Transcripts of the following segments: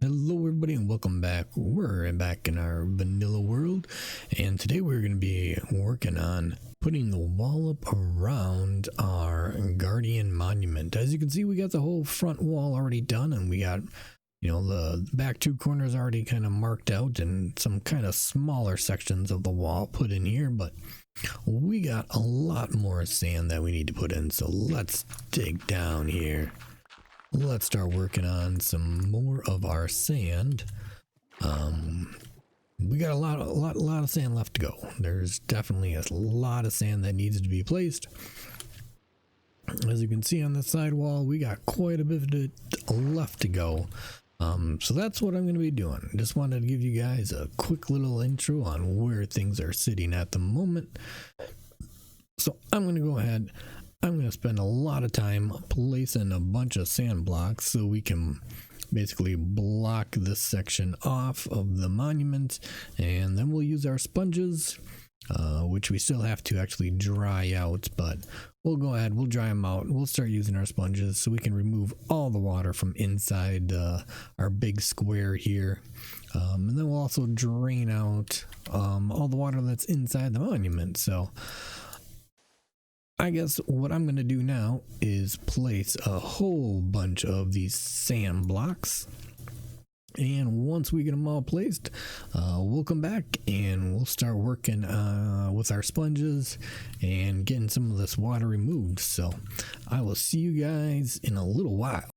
Hello everybody and welcome back. We're back in our vanilla world, and today we're going to be working on putting the wall up around our guardian monument. As you can see, we got the whole front wall already done, and we got, the back two corners already kind of marked out and some kind of smaller sections of the wall put in here, but we got a lot more sand that we need to put in. So let's dig down here. Let's start working on some more of our sand. We got a lot of sand left to go. There's definitely a lot of sand that needs to be placed. As you can see on the side wall, we got quite a bit of it left to go. So that's what I'm going to be doing. Just wanted to give you guys a quick little intro on where things are sitting at the moment. So I'm going to go ahead. I'm going to spend a lot of time placing a bunch of sand blocks so we can basically block this section off of the monument, and then we'll use our sponges, which we still have to actually dry out, but we'll go ahead, we'll dry them out, we'll start using our sponges so we can remove all the water from inside our big square here, and then we'll also drain out all the water that's inside the monument. So I guess what I'm going to do now is place a whole bunch of these sand blocks, and once we get them all placed, we'll come back and we'll start working with our sponges and getting some of this water removed. So I will see you guys in a little while.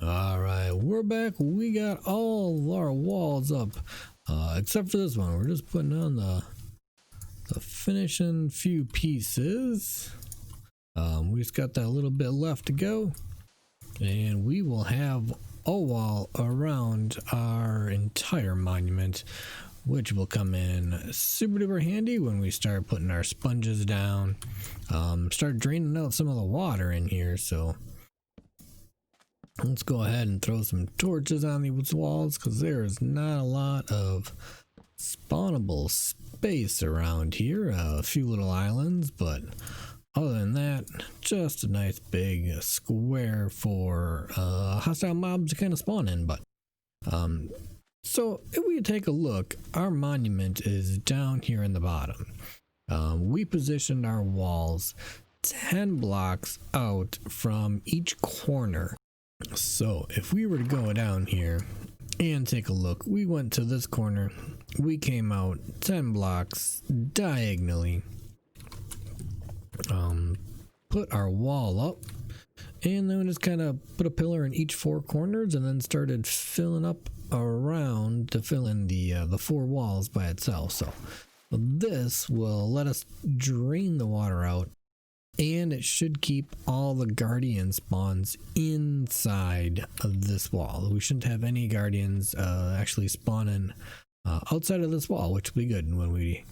Alright, we're back. We got all our walls up, except for this one. We're just putting on the finishing few pieces. We just got that little bit left to go, and we will have a wall around our entire monument, which will come in super duper handy when we start putting our sponges down, start draining out some of the water in here. So let's go ahead and throw some torches on these walls, because there is not a lot of spawnable space around here. A few little islands, but other than that, just a nice big square for hostile mobs to kind of spawn in. But so if we take a look, our monument is down here in the bottom. We positioned our walls 10 blocks out from each corner. So if we were to go down here and take a look, we went to this corner, we came out 10 blocks diagonally, put our wall up, and then we just kind of put a pillar in each four corners and then started filling up around to fill in the four walls by itself. So this will let us drain the water out, and it should keep all the guardian spawns inside of this wall. We shouldn't have any guardians actually spawning outside of this wall, which will be good when we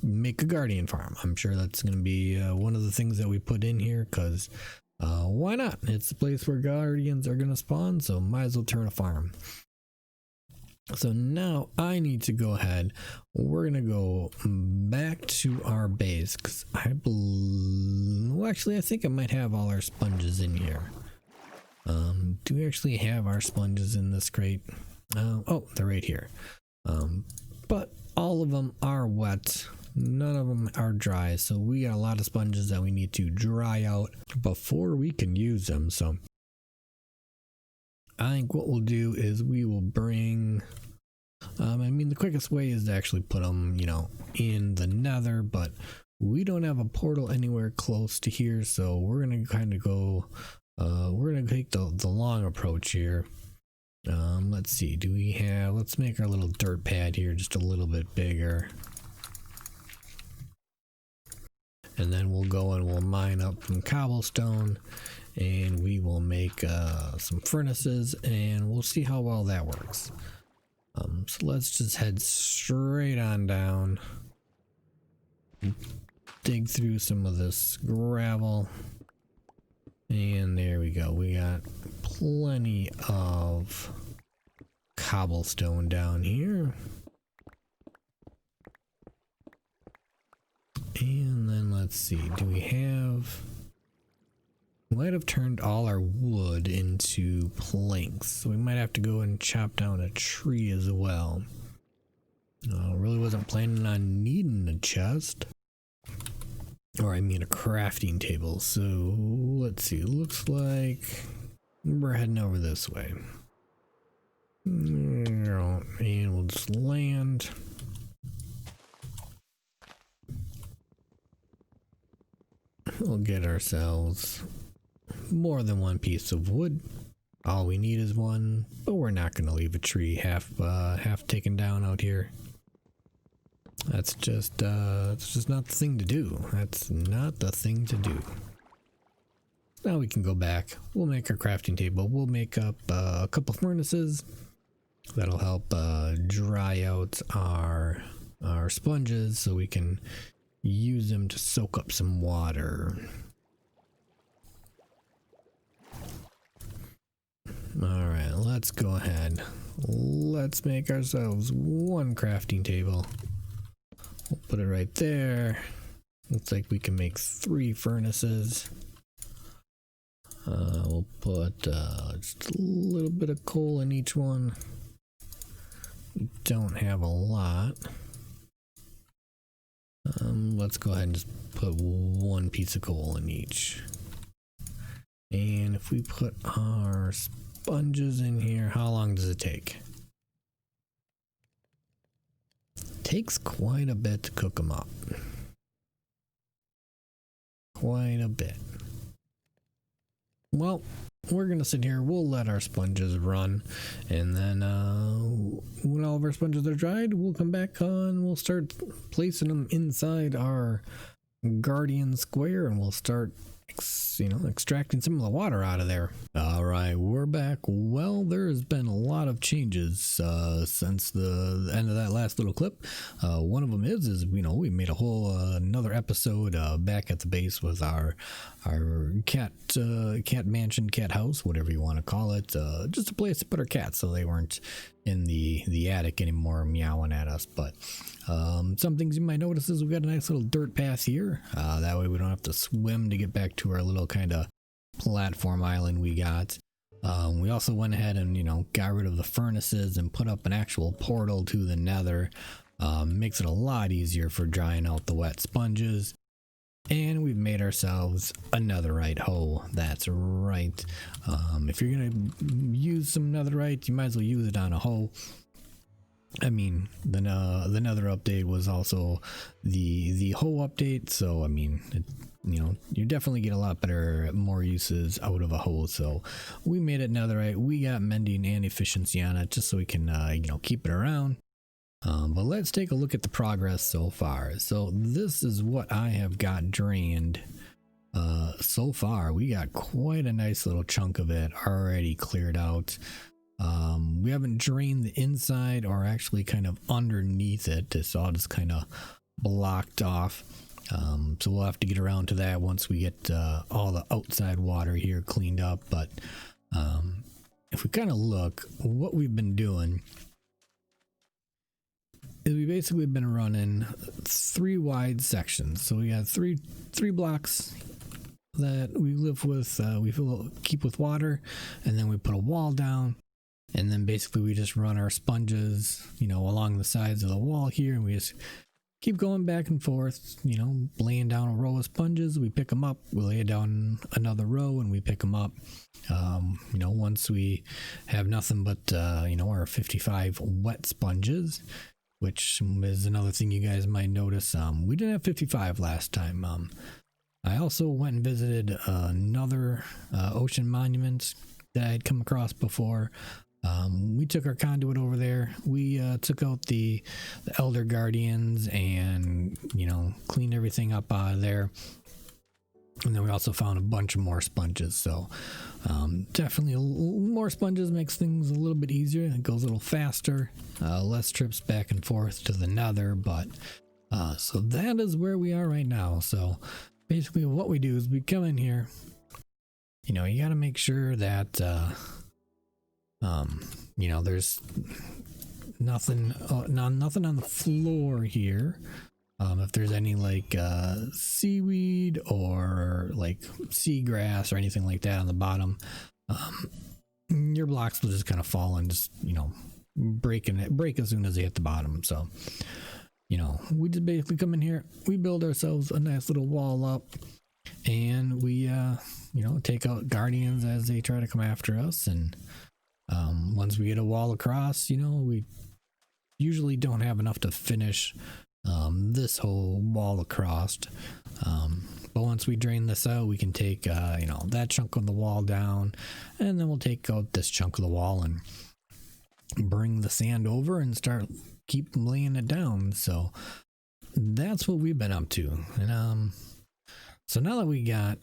make a guardian farm. I'm sure that's going to be one of the things that we put in here, because why not? It's the place where guardians are going to spawn, so might as well turn a farm. So now I need to go ahead. We're going to go back to our base, because well, actually I think I might have all our sponges in here. Do we actually have our sponges in this crate? Oh, they're right here. But all of them are wet. None of them are dry, so we got a lot of sponges that we need to dry out before we can use them. So I think what we'll do is we will bring, I mean, the quickest way is to actually put them, in the nether, but we don't have a portal anywhere close to here, so we're going to kind of go, we're going to take the long approach here. Let's see, let's make our little dirt pad here just a little bit bigger. and then we'll go and we'll mine up some cobblestone, and we will make some furnaces, and we'll see how well that works. So let's just head straight on down, dig through some of this gravel, and there we go. We got plenty of cobblestone down here. And then let's see, do we have... might have turned all our wood into planks, so we might have to go and chop down a tree as well. Really wasn't planning on needing a chest, or I mean a crafting table. So let's see, looks like we're heading over this way, and we'll just land. We'll get ourselves more than one piece of wood. All we need is one, but we're not going to leave a tree half taken down out here. That's just not the thing to do. That's not the thing to do. Now we can go back. We'll make our crafting table. We'll make up a couple furnaces. That'll help dry out our sponges, so we can use them to soak up some water. Alright, let's go ahead. Let's make ourselves one crafting table. We'll put it right there. Looks like we can make 3 furnaces. We'll put just a little bit of coal in each one. We don't have a lot. Let's go ahead and just put 1 piece of coal in each. And if we put our sponges in here, how long does it take? Takes quite a bit to cook them up. Quite a bit. Well, we're gonna sit here, we'll let our sponges run, and then when all of our sponges are dried, we'll come back on, we'll start placing them inside our guardian square, and we'll start extracting some of the water out of there. All right, we're back. Well, there's been a lot of changes since the end of that last little clip. One of them is we made a whole another episode back at the base with our cat mansion, cat house, whatever you want to call it, just a place to put our cats so they weren't in the attic anymore meowing at us. But some things you might notice is we've got a nice little dirt path here, that way we don't have to swim to get back to our little kind of platform island we got. We also went ahead and got rid of the furnaces and put up an actual portal to the nether. Makes it a lot easier for drying out the wet sponges. And we've made ourselves a netherite hole. That's right. If you're gonna use some netherite, you might as well use it on a hole. I mean, the nether update was also the hole update, so I mean, you definitely get a lot better, more uses out of a hole. So we made it netherite. We got mending and efficiency on it, just so we can keep it around. But let's take a look at the progress so far. So this is what I have got drained so far. We got quite a nice little chunk of it already cleared out. We haven't drained the inside or actually kind of underneath it. It's all just kind of blocked off. So we'll have to get around to that once we get all the outside water here cleaned up. But if we kind of look, what we've been doing is we basically been running 3 wide sections. So we got three blocks that we live with, keep with water, and then we put a wall down, and then basically we just run our sponges along the sides of the wall here, and we just keep going back and forth, laying down a row of sponges. We pick them up, we lay down another row, and we pick them up. Once we have nothing but our 55 wet sponges, which is another thing you guys might notice. We didn't have 55 last time. I also went and visited another ocean monument that I had come across before. We took our conduit over there. We took out the elder guardians and, you know, cleaned everything up out of there. And then we also found a bunch of more sponges. So definitely more sponges makes things a little bit easier. It goes a little faster, less trips back and forth to the nether. But so that is where we are right now. So basically what we do is we come in here. You know, you got to make sure that you know, there's nothing nothing on the floor here. If there's any like seaweed or like seagrass or anything like that on the bottom, your blocks will just kind of fall and just, you know, break as soon as they hit the bottom. So, you know, we just basically come in here, we build ourselves a nice little wall up, and we you know, take out guardians as they try to come after us. And once we get a wall across, you know, we usually don't have enough to finish this whole wall across. But once we drain this out, we can take you know, that chunk of the wall down, and then we'll take out this chunk of the wall and bring the sand over and keep laying it down. So that's what we've been up to. And so now that we got,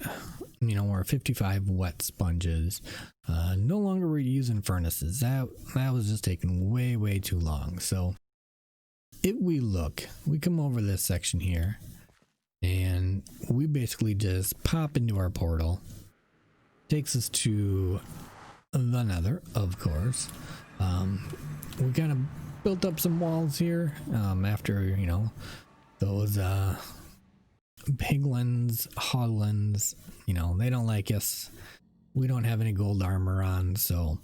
you know, our 55 wet sponges, no longer we're using furnaces. That was just taking way too long. So if we come over this section here, and we basically just pop into our portal. Takes us to the nether, of course. We kind of built up some walls here after, you know, those piglins, hoglins, you know, they don't like us. We don't have any gold armor on, so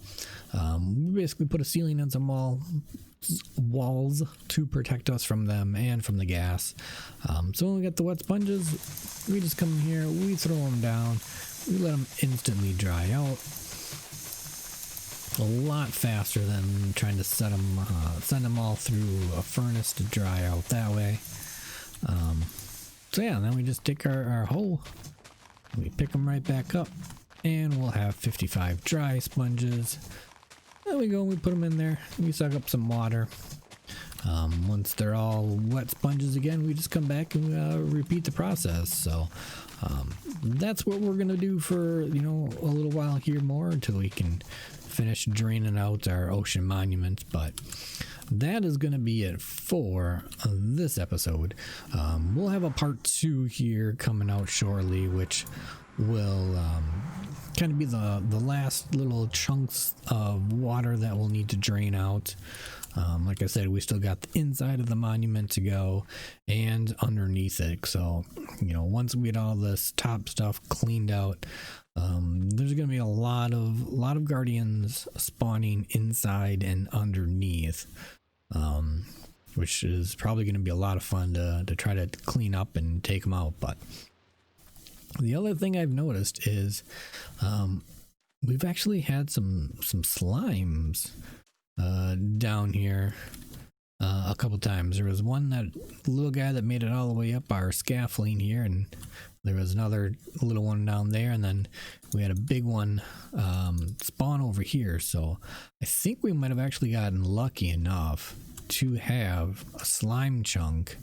we basically put a ceiling on some walls to protect us from them and from the gas. So when we get the wet sponges, we just come in here, we throw them down, we let them instantly dry out. A lot faster than trying to send them all through a furnace to dry out that way. So yeah, then we just take our hoe, we pick them right back up, and we'll have 55 dry sponges. There we go, we put them in there, we suck up some water. Once they're all wet sponges again, we just come back and repeat the process. So that's what we're gonna do for, you know, a little while here more until we can finish draining out our ocean monument. But that is going to be it for this episode. We'll have a part 2 here coming out shortly, which will kind of be the last little chunks of water that we'll need to drain out. Like I said, we still got the inside of the monument to go and underneath it. So, you know, once we get all this top stuff cleaned out, there's going to be a lot of guardians spawning inside and underneath, which is probably going to be a lot of fun to try to clean up and take them out. But the other thing I've noticed is we've actually had some slimes down here a couple times. There was that little guy that made it all the way up our scaffolding here, and there was another little one down there, and then we had a big one spawn over here. So I think we might have actually gotten lucky enough to have a slime chunk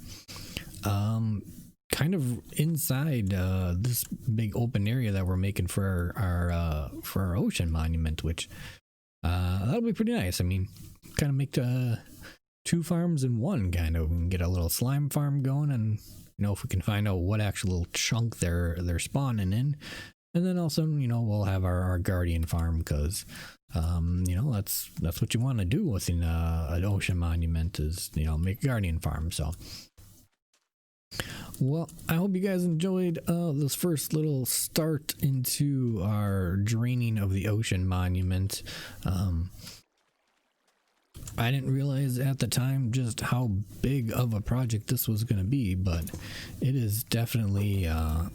kind of inside this big open area that we're making for our ocean monument, which that'll be pretty nice. I mean, kind of make 2 farms in one, kind of. We can get a little slime farm going, and you know, if we can find out what actual chunk they're spawning in, and then also, you know, we'll have our guardian farm, because you know, that's what you want to do within an ocean monument, is, you know, make a guardian farm. So well, I hope you guys enjoyed this first little start into our draining of the ocean monument. I didn't realize at the time just how big of a project this was going to be, but it is definitely a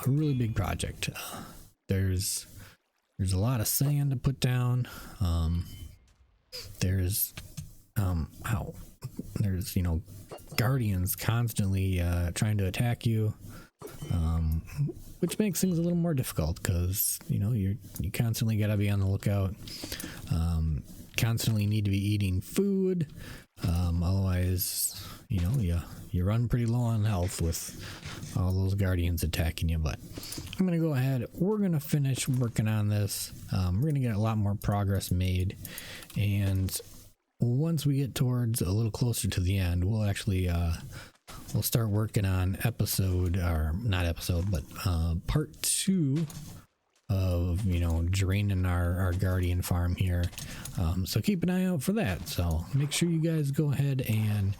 really big project. There's a lot of sand to put down. There's you know, guardians constantly trying to attack you, which makes things a little more difficult, because, you know, you constantly got to be on the lookout. constantly need to be eating food. Otherwise, you know, you run pretty low on health with all those guardians attacking you. But I'm gonna go ahead, we're gonna finish working on this. We're gonna get a lot more progress made, and once we get towards a little closer to the end, we'll actually we'll start working on part 2 of, you know, draining our guardian farm here. So keep an eye out for that. So make sure you guys go ahead and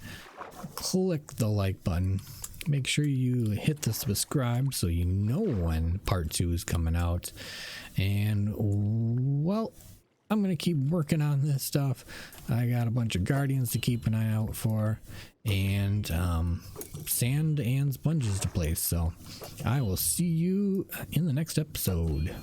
click the like button. Make sure you hit the subscribe so you know when part 2 is coming out. And well, I'm gonna keep working on this stuff. I got a bunch of guardians to keep an eye out for, and sand and sponges to place. So I will see you in the next episode.